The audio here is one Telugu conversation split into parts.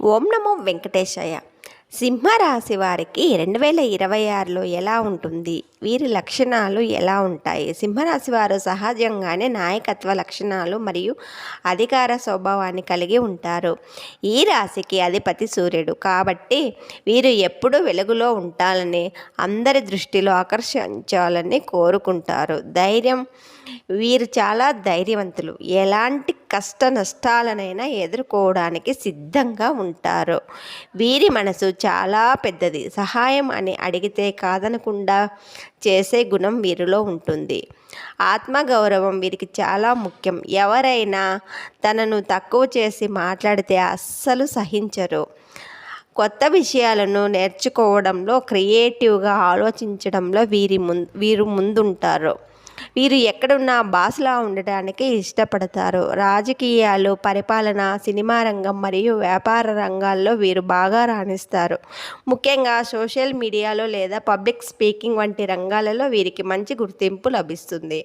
ఓం నమో వెంకటేశాయ. సింహరాశి వారికి 2026లో ఎలా ఉంటుంది? వీరి లక్షణాలు ఎలా ఉంటాయి? సింహరాశి వారు సహజంగానే నాయకత్వ లక్షణాలు మరియు అధికార స్వభావాన్ని కలిగి ఉంటారు. ఈ రాశికి అధిపతి సూర్యుడు కాబట్టి వీరు ఎప్పుడూ వెలుగులో ఉండాలని, అందరి దృష్టిలో ఆకర్షించాలని కోరుకుంటారు. వీరు చాలా ధైర్యవంతులు. ఎలాంటి కష్ట నష్టాలనైనా ఎదుర్కోవడానికి సిద్ధంగా ఉంటారు. వీరి మనసు చాలా పెద్దది. సహాయం అని అడిగితే కాదనకుండా చేసే గుణం వీరిలో ఉంటుంది. ఆత్మగౌరవం వీరికి చాలా ముఖ్యం. ఎవరైనా తనను తక్కువ చేసి మాట్లాడితే అస్సలు సహించరు. కొత్త విషయాలను నేర్చుకోవడంలో, క్రియేటివ్గా ఆలోచించడంలో వీరు ముందుంటారు. వీరు ఎక్కడున్నా బాస్లా ఉండటానికి ఇష్టపడతారు. రాజకీయాలు, పరిపాలన, సినిమా రంగం మరియు వ్యాపార రంగాల్లో వీరు బాగా రాణిస్తారు. ముఖ్యంగా సోషల్ మీడియాలో లేదా పబ్లిక్ స్పీకింగ్ వంటి రంగాలలో వీరికి మంచి గుర్తింపు లభిస్తుంది.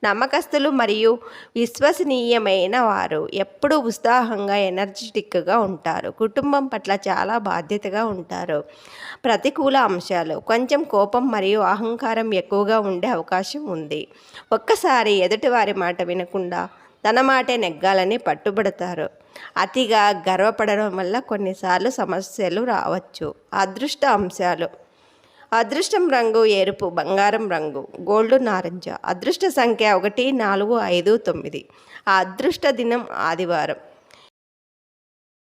నమ్మకస్తులు మరియు విశ్వసనీయమైన వారు. ఎప్పుడూ ఉత్సాహంగా, ఎనర్జెటిక్గా ఉంటారు. కుటుంబం పట్ల చాలా బాధ్యతగా ఉంటారు. ప్రతికూల అంశాలు: కొంచెం కోపం మరియు అహంకారం ఎక్కువగా ఉండే అవకాశం ఉంది. ఒక్కసారి ఎదుటివారి మాట వినకుండా తన మాటే నెగ్గాలని పట్టుబడతారు. అతిగా గర్వపడడం వల్ల కొన్నిసార్లు సమస్యలు రావచ్చు. అదృష్ట అంశాలు: అదృష్టం రంగు ఎరుపు, బంగారం రంగు, గోల్డ్ నారింజ. అదృష్ట సంఖ్య 1, 4, 5, 9. ఆ అదృష్ట దినం ఆదివారం.